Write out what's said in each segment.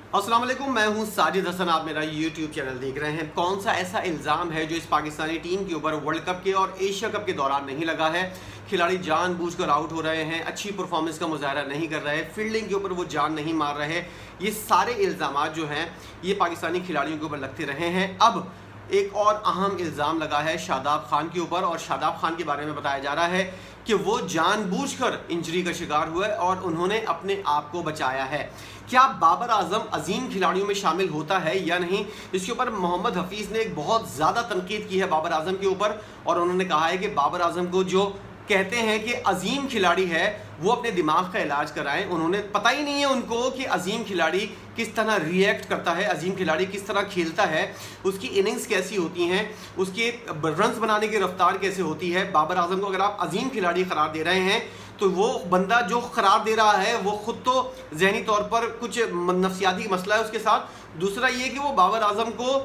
अस्सलाम वालेकुम, मैं हूं साजिद हसन। आप मेरा यूट्यूब चैनल देख रहे हैं। कौन सा ऐसा इल्ज़ाम है जो इस पाकिस्तानी टीम के ऊपर वर्ल्ड कप के और एशिया कप के दौरान नहीं लगा है? खिलाड़ी जानबूझकर आउट हो रहे हैं, अच्छी परफॉर्मेंस का मुजाहरा नहीं कर रहे, फील्डिंग के ऊपर वो जान नहीं मार रहे। ये सारे इल्ज़ाम जो हैं ये पाकिस्तानी खिलाड़ियों के ऊपर लगते रहे हैं। अब एक और अहम इल्ज़ाम लगा है शादाब खान के ऊपर, और शादाब खान के बारे में बताया जा रहा है कि वो जानबूझकर इंजरी का शिकार हुए और उन्होंने अपने आप को बचाया है। क्या बाबर आजम अजीम खिलाड़ियों में शामिल होता है या नहीं? इसके ऊपर मोहम्मद हफीज़ ने एक बहुत ज़्यादा तनकीद की है बाबर आजम के ऊपर, और उन्होंने कहा है कि बाबर आजम को जो कहते हैं कि अजीम खिलाड़ी है वो अपने दिमाग का इलाज कराएं। उन्होंने पता ही नहीं है उनको कि अजीम खिलाड़ी किस तरह रिएक्ट करता है, अजीम खिलाड़ी किस तरह खेलता है, उसकी इनिंग्स कैसी होती हैं, उसके रन्स बनाने की रफ्तार कैसे होती है। बाबर आजम को अगर आप अजीम खिलाड़ी करार दे रहे हैं तो वो बंदा जो करार दे रहा है वो खुद तो जहनी तौर पर कुछ नफ्सियाती मसला है उसके साथ। दूसरा ये कि वो बाबर आजम को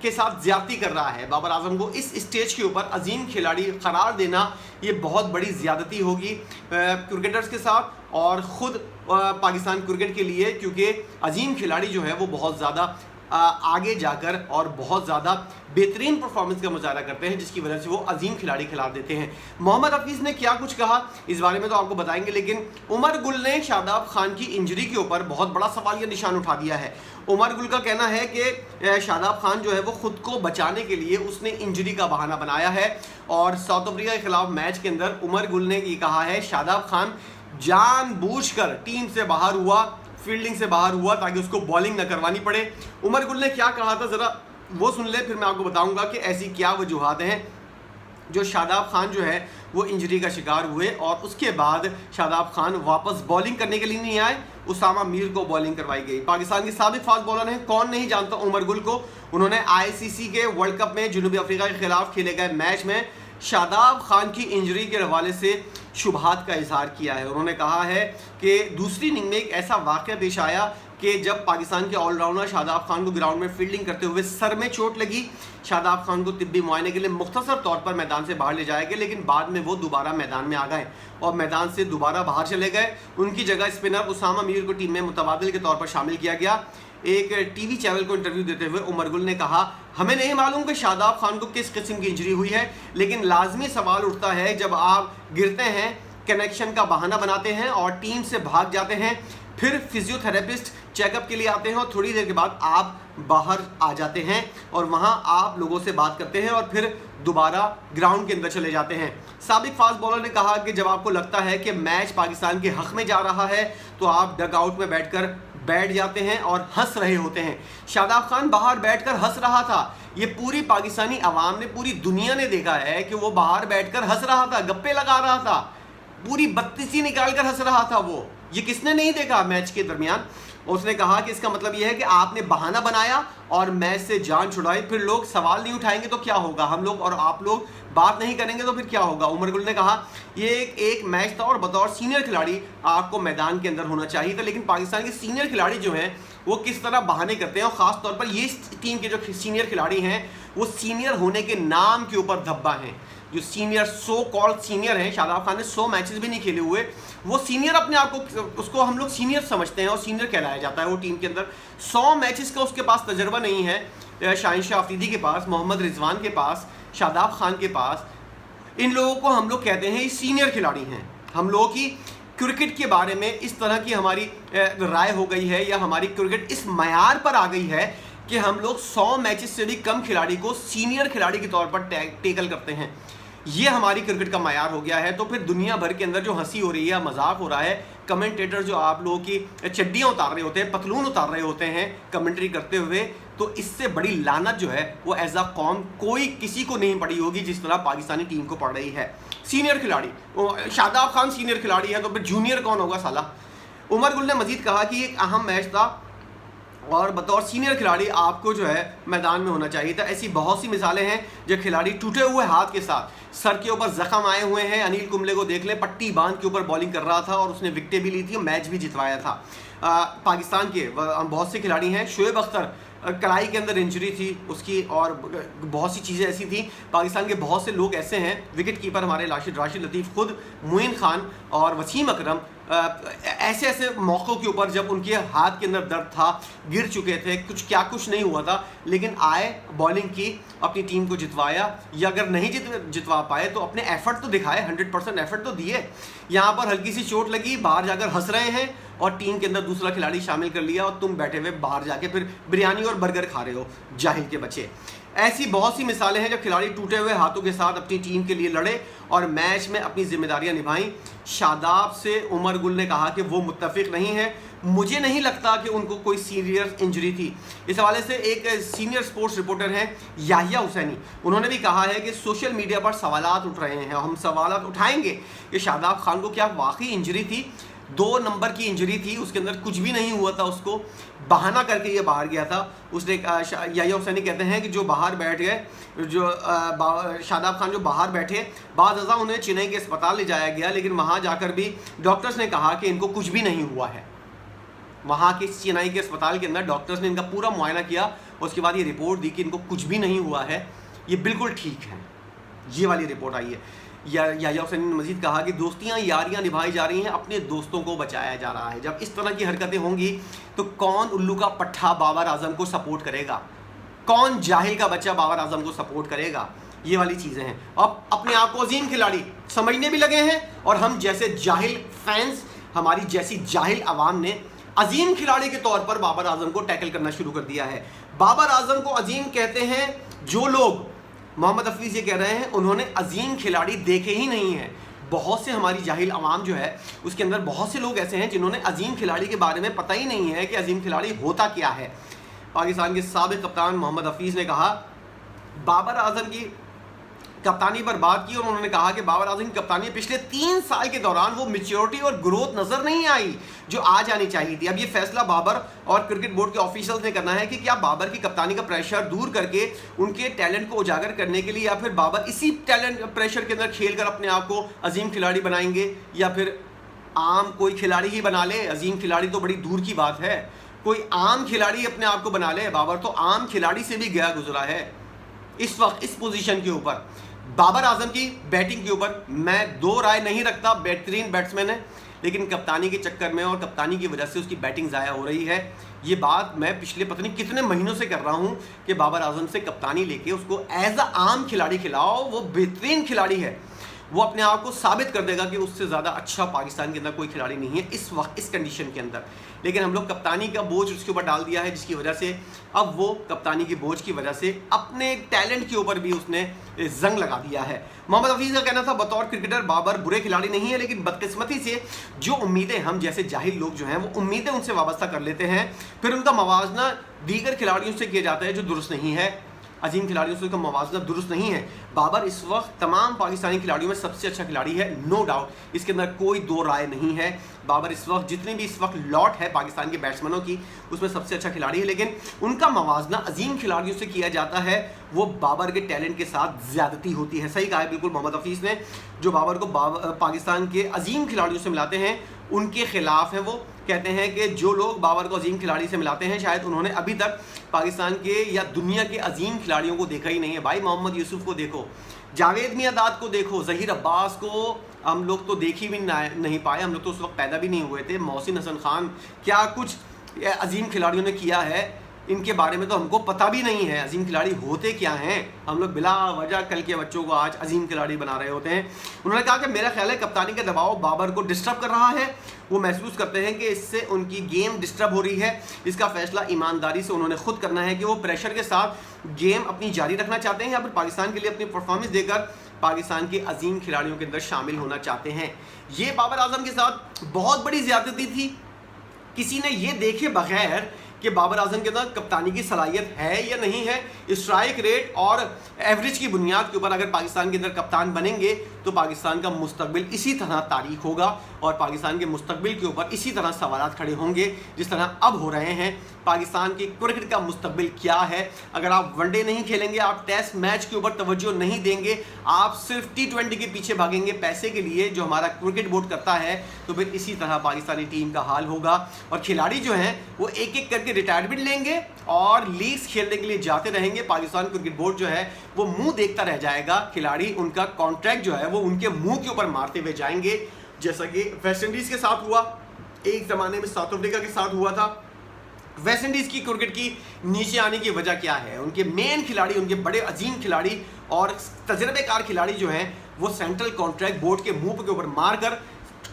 के साथ ज्यादती कर रहा है। बाबर आजम को इस स्टेज के ऊपर अजीम खिलाड़ी करार देना ये बहुत बड़ी ज्यादती होगी क्रिकेटर्स के साथ और ख़ुद पाकिस्तान क्रिकेट के लिए, क्योंकि अजीम खिलाड़ी जो है वो बहुत ज़्यादा आगे जाकर और बहुत ज़्यादा बेहतरीन परफॉर्मेंस का मुजाहरा करते हैं, जिसकी वजह से वो अजीम खिलाड़ी खिला देते हैं। मोहम्मद हफीज़ ने क्या कुछ कहा इस बारे में तो आपको बताएंगे, लेकिन उमर गुल ने शादाब खान की इंजरी के ऊपर बहुत बड़ा सवालिया निशान उठा दिया है। उमर गुल का कहना है कि शादाब खान जो है वो खुद को बचाने के लिए उसने इंजरी का बहाना बनाया है, और साउथ अफ्रीका के खिलाफ मैच के अंदर उमर गुल ने ये कहा है शादाब खान जानबूझकर टीम से बाहर हुआ, फील्डिंग से बाहर हुआ ताकि उसको बॉलिंग न करवानी पड़े। उमर गुल ने क्या कहा था ज़रा वो सुन ले, फिर मैं आपको बताऊंगा कि ऐसी क्या वजूहात हैं जो शादाब खान जो है वो इंजरी का शिकार हुए और उसके बाद शादाब खान वापस बॉलिंग करने के लिए नहीं आए, उसामा मीर को बॉलिंग करवाई गई। पाकिस्तान के साबिक फास्ट बॉलर हैं, कौन नहीं जानता उमर गुल को। उन्होंने आईसीसी के वर्ल्ड कप में जनूबी अफ्रीका के खिलाफ खेले गए मैच में शादाब खान की इंजरी के हवाले से शुबहात का इजहार किया है। उन्होंने कहा है कि दूसरी इनिंग में एक ऐसा वाक़या पेश आया कि जब पाकिस्तान के ऑलराउंडर शादाब खान को ग्राउंड में फील्डिंग करते हुए सर में चोट लगी। शादाब खान को तिब्बी मुआयने के लिए मुख्तसर तौर पर मैदान से बाहर ले जाया गया, लेकिन बाद में वो दोबारा मैदान में आ गए और मैदान से दोबारा बाहर चले गए। उनकी जगह स्पिनर उसामा मीर को टीम में मुतबादिल के तौर पर शामिल किया गया। एक टीवी चैनल को इंटरव्यू देते हुए उमर गुल ने कहा, हमें नहीं मालूम कि शादाब खान को किस किस्म की इंजरी हुई है, लेकिन लाजमी सवाल उठता है जब आप गिरते हैं, कनेक्शन का बहाना बनाते हैं और टीम से भाग जाते हैं, फिर फिजियोथेरेपिस्ट चेकअप के लिए आते हैं और थोड़ी देर के बाद आप बाहर आ जाते हैं और वहां आप लोगों से बात करते हैं और फिर दोबारा ग्राउंड के अंदर चले जाते हैं। साबिक फास्ट बॉलर ने कहा कि जब आपको लगता है कि मैच पाकिस्तान के हक में जा रहा है तो आप डग आउट में बैठ जाते हैं और हंस रहे होते हैं। शादाब खान बाहर बैठकर हंस रहा था। ये पूरी पाकिस्तानी आवाम ने, पूरी दुनिया ने देखा है कि वो बाहर बैठकर हंस रहा था, गप्पे लगा रहा था, पूरी बत्तीसी निकाल कर हंस रहा था वो। ये किसने नहीं देखा मैच के दरमियान। उसने कहा कि इसका मतलब यह है कि आपने बहाना बनाया और मैच से जान छुड़ाई, फिर लोग सवाल नहीं उठाएंगे तो क्या होगा, हम लोग और आप लोग बात नहीं करेंगे तो फिर क्या होगा। उमर गुल ने कहा ये एक मैच था और बतौर सीनियर खिलाड़ी आपको मैदान के अंदर होना चाहिए था, लेकिन पाकिस्तान के सीनियर खिलाड़ी जो हैं वो किस तरह बहाने करते हैं, और ख़ास तौर पर ये टीम के जो सीनियर खिलाड़ी हैं वो सीनियर होने के नाम के ऊपर धब्बा हैं। जो सीनियर सो कॉल्ड सीनियर हैं, शादाब खान ने 100 मैचेस भी नहीं खेले हुए, वो सीनियर अपने आप को, उसको हम लोग सीनियर समझते हैं और सीनियर कहलाया जाता है वो टीम के अंदर। 100 मैचेस का उसके पास तजर्बा नहीं है, शाहिनशाह अफरीदी के पास, मोहम्मद रिजवान के पास, शादाब खान के पास। इन लोगों को हम लोग कहते हैं ये सीनियर खिलाड़ी हैं। हम लोगों की क्रिकेट के बारे में इस तरह की हमारी राय हो गई है, या हमारी क्रिकेट इस मयार पर आ गई है कि हम लोग 100 मैचेस से भी कम खिलाड़ी को सीनियर खिलाड़ी के तौर पर टैकल करते हैं। ये हमारी क्रिकेट का मयार हो गया है। तो फिर दुनिया भर के अंदर जो हंसी हो रही है, मजाक हो रहा है, कमेंटेटर जो आप लोगों की चड्डियाँ उतार रहे होते हैं, पतलून उतार रहे होते हैं कमेंट्री करते हुए, तो इससे बड़ी लानत जो है वो एज अ कौम कोई किसी को नहीं पड़ी होगी जिस तरह पाकिस्तानी टीम को पड़ रही है। सीनियर खिलाड़ी शादाब खान सीनियर खिलाड़ी है तो फिर जूनियर कौन होगा साला। उमर गुल ने मजीद कहा कि एक अहम मैच था और बतौर सीनियर खिलाड़ी आपको जो है मैदान में होना चाहिए था। ऐसी बहुत सी मिसालें हैं जो खिलाड़ी टूटे हुए हाथ के साथ, सर के ऊपर जख्म आए हुए हैं। अनिल कुंबले को देख लें, पट्टी बांध के ऊपर बॉलिंग कर रहा था और उसने विकेटें भी ली थी और मैच भी जितवाया था। पाकिस्तान के बहुत से खिलाड़ी हैं। शोएब अख्तर कलाई के अंदर इंजरी थी उसकी और बहुत सी चीज़ें ऐसी थी। पाकिस्तान के बहुत से लोग ऐसे हैं, विकेट कीपर हमारे राशिद लतीफ़ खुद, मोइन खान और वसीम अकरम, ऐसे ऐसे मौक़ों के ऊपर जब उनके हाथ के अंदर दर्द था, गिर चुके थे, कुछ नहीं हुआ था, लेकिन आए, बॉलिंग की, अपनी टीम को जितवाया, या अगर नहीं जितवा पाए तो अपने एफर्ट तो दिखाए, 100% एफर्ट तो दिए। यहाँ पर हल्की सी चोट लगी, बाहर जाकर हंस रहे हैं और टीम के अंदर दूसरा खिलाड़ी शामिल कर लिया और तुम बैठे हुए बाहर जाके फिर बिरयानी और बर्गर खा रहे हो, जाहिल के बच्चे। ऐसी बहुत सी मिसालें हैं जब खिलाड़ी टूटे हुए हाथों के साथ अपनी टीम के लिए लड़े और मैच में अपनी जिम्मेदारियां निभाई। शादाब से उमर गुल ने कहा कि वो मुत्तफिक नहीं है, मुझे नहीं लगता कि उनको कोई सीरियस इंजरी थी। इस हवाले से एक सीनियर स्पोर्ट्स रिपोर्टर हैं याहिया हुसैनी, उन्होंने भी कहा है कि सोशल मीडिया पर सवालात उठ रहे हैं, हम सवालात उठाएंगे कि शादाब खान को क्या वाकई इंजरी थी। 2 नंबर की इंजरी थी, उसके अंदर कुछ भी नहीं हुआ था, उसको बहाना करके ये बाहर गया था। उसने याहिया हुसैनी कहते हैं कि जो बाहर बैठ गए, जो शादाब खान जो बाहर बैठे, बाद अज़ा उन्हें चेन्नई के अस्पताल ले जाया गया, लेकिन वहाँ जाकर भी डॉक्टर्स ने कहा कि इनको कुछ भी नहीं हुआ है। वहाँ के चेन्नई के अस्पताल के अंदर डॉक्टर्स ने इनका पूरा मुआयना किया और उसके बाद ये रिपोर्ट दी कि इनको कुछ भी नहीं हुआ है, ये बिल्कुल ठीक है। ये वाली रिपोर्ट आई है। याहिया हुसैनी ने मजीद कहा कि दोस्तियाँ यारियाँ निभाई जा रही हैं, अपने दोस्तों को बचाया जा रहा है। जब इस तरह की हरकतें होंगी तो कौन उल्लू का पट्ठा बाबर आजम को सपोर्ट करेगा, कौन जाहिल का बच्चा बाबर आजम को सपोर्ट करेगा? ये वाली चीज़ें हैं। अब अपने आप को अजीम खिलाड़ी समझने भी लगे हैं और हम जैसे जाहिल फैंस, हमारी जैसी जाहिल आवाम ने अजीम खिलाड़ी के तौर पर बाबर आजम को टैकल करना शुरू कर दिया है। बाबर आजम को अजीम कहते हैं जो लोग, मोहम्मद हफीज़ ये कह रहे हैं, उन्होंने अजीम खिलाड़ी देखे ही नहीं हैं। बहुत से हमारी जाहिल आवाम जो है उसके अंदर बहुत से लोग ऐसे हैं जिन्होंने अजीम खिलाड़ी के बारे में पता ही नहीं है कि अजीम खिलाड़ी होता क्या है। पाकिस्तान के साबिक कप्तान मोहम्मद हफीज़ ने कहा बाबर आजम की कप्तानी पर बात की और उन्होंने कहा कि बाबर आजम की कप्तानी पिछले 3 साल के दौरान वो मैच्योरिटी और ग्रोथ नज़र नहीं आई जो आज आनी चाहिए थी। अब ये फैसला बाबर और क्रिकेट बोर्ड के ऑफिशियल्स ने करना है कि क्या बाबर की कप्तानी का प्रेशर दूर करके उनके टैलेंट को उजागर करने के लिए, या फिर बाबर इसी टैलेंट प्रेशर के अंदर खेल कर अपने आप को अजीम खिलाड़ी बनाएंगे, या फिर आम कोई खिलाड़ी ही बना ले। अजीम खिलाड़ी तो बड़ी दूर की बात है, कोई आम खिलाड़ी अपने आप को बना ले। बाबर तो आम खिलाड़ी से भी गया गुजरा है। इस वक्त इस पोजीशन के ऊपर बाबर आजम की बैटिंग के ऊपर मैं 2 राय नहीं रखता, बेहतरीन बैट्समैन है, लेकिन कप्तानी के चक्कर में और कप्तानी की वजह से उसकी बैटिंग ज़ाया हो रही है। ये बात मैं पिछले पता नहीं कितने महीनों से कर रहा हूँ कि बाबर आजम से कप्तानी लेके उसको एज अ आम खिलाड़ी खिलाओ, वो बेहतरीन खिलाड़ी है, वो अपने आप को साबित कर देगा कि उससे ज़्यादा अच्छा पाकिस्तान के अंदर कोई खिलाड़ी नहीं है इस वक्त इस कंडीशन के अंदर। लेकिन हम लोग कप्तानी का बोझ उसके ऊपर डाल दिया है, जिसकी वजह से अब वो कप्तानी की बोझ की वजह से अपने टैलेंट के ऊपर भी उसने जंग लगा दिया है। मोहम्मद हफीज़ का कहना था बतौर क्रिकेटर बाबर बुरे खिलाड़ी नहीं है, लेकिन बदकिस्मती से जो उम्मीदें हम जैसे जाहिल लोग जो हैं वो उम्मीदें उनसे वाबस्ता कर लेते हैं, फिर उनका मवाजना दीगर खिलाड़ियों से किया जाता है जो दुरुस्त नहीं है। अजीम खिलाड़ियों से उसका मवाजना दुरुस्त नहीं है। बाबर इस वक्त तमाम पाकिस्तानी खिलाड़ियों में सबसे अच्छा खिलाड़ी है, नो डाउट, इसके अंदर कोई 2 राय नहीं है। बाबर इस वक्त जितनी भी इस वक्त लॉट है पाकिस्तान के बैट्समैनों की उसमें सबसे अच्छा खिलाड़ी है, लेकिन उनका मवाजना अजीम खिलाड़ियों से किया जाता है, वो बाबर के टैलेंट के साथ ज़्यादती होती है। सही कहा है बिल्कुल मोहम्मद हफीज़ ने, जो बाबर को पाकिस्तान के अजीम खिलाड़ियों से मिलाते हैं उनके खिलाफ हैं। वो कहते हैं कि जो लोग बाबर को अजीम खिलाड़ी से मिलाते हैं शायद उन्होंने अभी तक पाकिस्तान के या दुनिया के अजीम खिलाड़ियों को देखा ही नहीं है। भाई मोहम्मद यूसुफ को देखो, जावेद मियांदाद को देखो, ज़हीर अब्बास को हम लोग तो देख ही भी नहीं पाए, हम लोग तो उस वक्त पैदा भी नहीं हुए थे। मोहसिन हसन खान, क्या कुछ अजीम खिलाड़ियों ने किया है इनके बारे में तो हमको पता भी नहीं है। अजीम खिलाड़ी होते क्या हैं, हम लोग बिला वजह कल के बच्चों को आज अजीम खिलाड़ी बना रहे होते हैं। उन्होंने कहा कि मेरा ख्याल है कप्तानी का दबाव बाबर को डिस्टर्ब कर रहा है, वो महसूस करते हैं कि इससे उनकी गेम डिस्टर्ब हो रही है। इसका फैसला ईमानदारी से उन्होंने खुद करना है कि वो प्रेशर के साथ गेम अपनी जारी रखना चाहते हैं या फिर पाकिस्तान के लिए अपनी परफॉर्मेंस देकर पाकिस्तान के अजीम खिलाड़ियों के अंदर शामिल होना चाहते हैं। ये बाबर आजम के साथ बहुत बड़ी ज़्यादती थी। किसी ने ये देखे बगैर कि बाबर आजम के अंदर कप्तानी की सलाहियत है या नहीं है, स्ट्राइक रेट और एवरेज की बुनियाद के ऊपर अगर पाकिस्तान के अंदर कप्तान बनेंगे तो पाकिस्तान का मुस्तकबिल इसी तरह तारीख होगा और पाकिस्तान के मुस्तकबिल के ऊपर इसी तरह सवालात खड़े होंगे जिस तरह अब हो रहे हैं। पाकिस्तान की क्रिकेट का मुस्तकबिल क्या है? अगर आप वनडे नहीं खेलेंगे, आप टेस्ट मैच के ऊपर तवज्जो नहीं देंगे, आप सिर्फ T20 के पीछे भागेंगे पैसे के लिए जो हमारा क्रिकेट बोर्ड करता है, तो फिर इसी तरह पाकिस्तानी टीम का हाल होगा और खिलाड़ी जो हैं वो एक एक करके रिटायरमेंट लेंगे और लीग्स खेलने के लिए जाते रहेंगे। पाकिस्तान क्रिकेट बोर्ड जो है वो मुंह देखता रह जाएगा, खिलाड़ी उनका कॉन्ट्रैक्ट जो है वो उनके मुंह के ऊपर मारते हुए जाएंगे। जैसा कि वेस्ट इंडीज़ के साथ हुआ, एक ज़माने में साउथ अफ्रीका के साथ हुआ था। वेस्ट इंडीज़ की क्रिकेट की नीचे आने की वजह क्या है? उनके मेन खिलाड़ी, उनके बड़े अजीम खिलाड़ी और तजर्बेकार खिलाड़ी जो हैं वो सेंट्रल कॉन्ट्रैक्ट बोर्ड के मुंह के ऊपर मार कर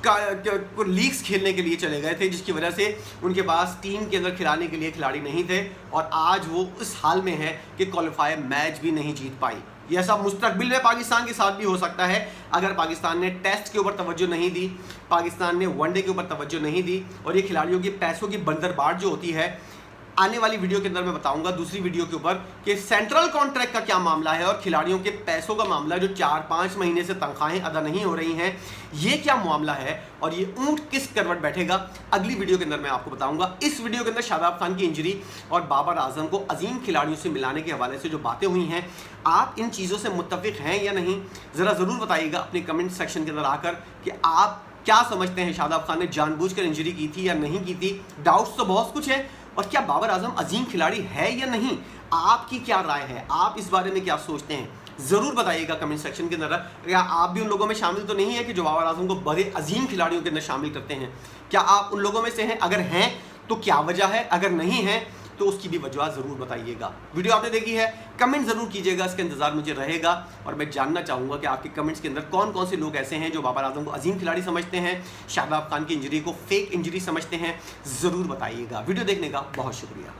लीग्स खेलने के लिए चले गए थे, जिसकी वजह से उनके पास टीम के अंदर खिलाने के लिए खिलाड़ी नहीं थे और आज वो इस हाल में है कि क्वालिफायर मैच भी नहीं जीत पाई। ये ऐसा मुस्तकबिल में पाकिस्तान के साथ भी हो सकता है अगर पाकिस्तान ने टेस्ट के ऊपर तवज्जो नहीं दी, पाकिस्तान ने वनडे के ऊपर तवज्जो नहीं दी और ये खिलाड़ियों की पैसों की बंदरबाट जो होती है। आने वाली वीडियो के अंदर मैं बताऊंगा दूसरी वीडियो के ऊपर कि सेंट्रल कॉन्ट्रैक्ट का क्या मामला है और खिलाड़ियों के पैसों का मामला, जो 4-5 महीने से तनख्वाहें अदा नहीं हो रही हैं, ये क्या मामला है और ये ऊंट किस करवट बैठेगा, अगली वीडियो के अंदर मैं आपको बताऊंगा। इस वीडियो के अंदर शादाब खान की इंजरी और बाबर आजम को अजीम खिलाड़ियों से मिलाने के हवाले से जो बातें हुई हैं, आप इन चीज़ों से मुत्तफिक हैं या नहीं, ज़रा ज़रूर बताइएगा अपने कमेंट सेक्शन के अंदर आकर कि आप क्या समझते हैं, शादाब खान ने जानबूझकर इंजरी की थी या नहीं की थी। डाउट्स तो बहुत कुछ है और क्या बाबर आजम अजीम खिलाड़ी है या नहीं, आपकी क्या राय है, आप इस बारे में क्या सोचते हैं, ज़रूर बताइएगा कमेंट सेक्शन के अंदर। क्या आप भी उन लोगों में शामिल तो नहीं है कि जो बाबर आजम को बड़े अजीम खिलाड़ियों के अंदर शामिल करते हैं? क्या आप उन लोगों में से हैं? अगर हैं तो क्या वजह है, अगर नहीं है तो उसकी भी वजह ज़रूर बताइएगा। वीडियो आपने देखी है, कमेंट ज़रूर कीजिएगा, इसका इंतज़ार मुझे रहेगा और मैं जानना चाहूँगा कि आपके कमेंट्स के अंदर कौन कौन से लोग ऐसे हैं जो बाबर आजम को अजीम खिलाड़ी समझते हैं, शादाब खान की इंजरी को फेक इंजरी समझते हैं, ज़रूर बताइएगा। वीडियो देखने का बहुत शुक्रिया।